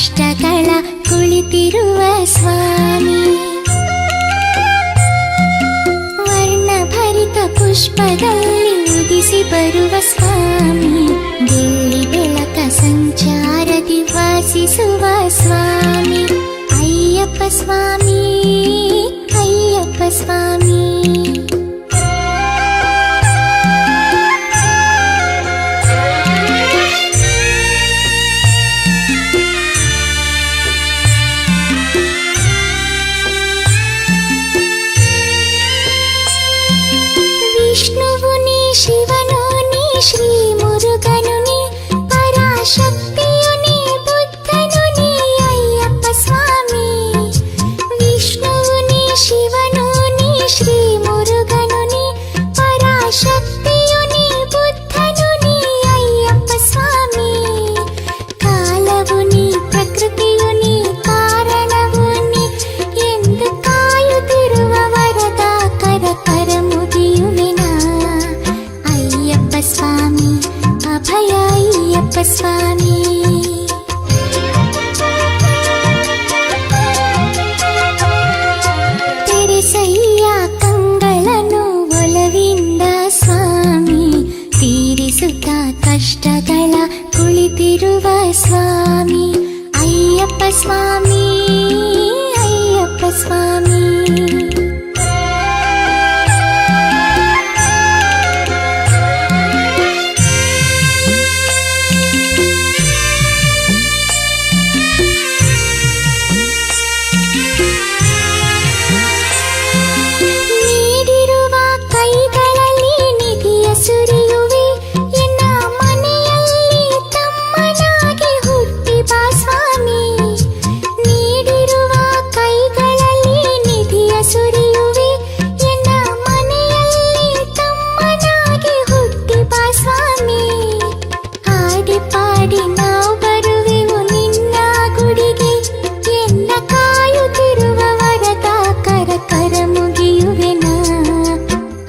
ಕಷ್ಟಗಳ ಕುಳಿತಿರುವ ಸ್ವಾಮಿ. ವರ್ಣಭರಿತ ಪುಷ್ಪದಲ್ಲಿ ಉದಿಸಿ ಬರುವ ಸ್ವಾಮಿ. ಬೆಳ್ಳಿ ಬೆಳಕ ಸಂಚಾರದಿ ವಾಸಿಸುವ ಸ್ವಾಮಿ. ಅಯ್ಯಪ್ಪ ಸ್ವಾಮಿ, ಅಯ್ಯಪ್ಪ ಸ್ವಾಮಿ. ವಿಷ್ಣುವು ನೀ, ಶಿವನು ನೀ, ಶ್ರೀ ಮುರುಗನು ನೀ, ಪರಾಶಕ್ತಿಯು ನೀ, ಬುದ್ಧನು ನೀ, ಅಯ್ಯಪ್ಪ ಸ್ವಾಮಿ. ವಿಷ್ಣುವು ನೀ, ಶಿವನು ನೀ, ಶ್ರೀ ಮುರುಗನು ನೀ, ಪರಾಶಕ್ತಿಯು ನೀ, ಬುದ್ಧನು ನೀ, ಅಯ್ಯಪ್ಪ ಸ್ವಾಮಿ. ಕಾಲವು ನೀ, ಪ್ರಕೃತಿಯು ನೀ, ಕಾರಣವು ನೀ ಎಂದು ಕಾಯುತ್ತಿರುವ ವರದ ಕರ ಮುಗಿಯುವೆನ ಅಯ್ಯಪ್ಪ ಸ್ವಾಮಿ. ಅಭಯ ಅಯ್ಯಪ್ಪ ಸ್ವಾಮಿ. ತೆರೆಸಯ್ಯ ಕಂಗಳನ್ನು ಒಲವಿಂದ ಸ್ವಾಮಿ. ತೀರಿಸುತ್ತ ಕಷ್ಟಗಳ ಕುಳಿತಿರುವ ಸ್ವಾಮಿ. ಅಯ್ಯಪ್ಪ ಸ್ವಾಮಿ, ಅಯ್ಯಪ್ಪ ಸ್ವಾಮಿ. ನೀಡಿರುವ ಕೈಗಳಲ್ಲಿ ನಿಧಿಯ ಸುರಿಯುವೆ ಎನ್ನ ಮನೆಯಲ್ಲಿ ತಮ್ಮನಾಗಿ ಹುಟ್ಟಿ ಬಾ ಸ್ವಾಮಿ. ನೀಡಿರುವ ಕೈಗಳಲ್ಲಿ ನಿಧಿಯ ಸುರಿಯುವೆ ಎನ್ನ ಮನೆಯಲ್ಲಿ ತಮ್ಮನಾಗಿ ಹುಟ್ಟಿ ಬಾ ಸ್ವಾಮಿ. ಹಾಡಿ ಪಾಡಿ ನಾವು ಬರುವೆವು ನಿನ್ನ ಗುಡಿಗೆ ಎನ್ನ ಕಾಯುತ್ತಿರುವ ವರದ ಕರ ಮುಗಿಯುವೆನ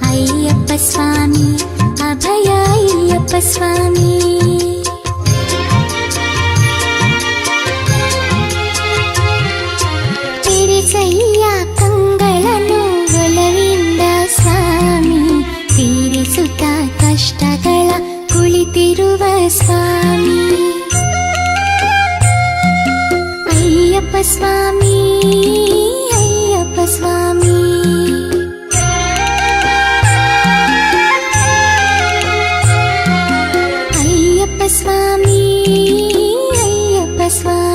ಅಯ್ಯಪ್ಪ ಸ್ವಾಮಿ. ಅಭಯ ಅಯ್ಯಪ್ಪ ಸ್ವಾಮಿ. ತೆರೆಸಯ್ಯ ಕಂಗಳನ್ನು ಒಲವಿಂದ ಸ್ವಾಮಿ. ತೀರಿಸುತ್ತ ಕಷ್ಟಗಳ ಕುಳಿತಿರುವ ಸ್ವಾಮಿ. ಅಯ್ಯಪ್ಪ ಸ್ವಾಮಿ, ಅಯ್ಯಪ್ಪ ಸ್ವಾಮಿ. ಅಯ್ಯಪ್ಪ ಸ್ವಾಮಿ, ಅಯ್ಯಪ್ಪ ಸ್ವಾಮಿ.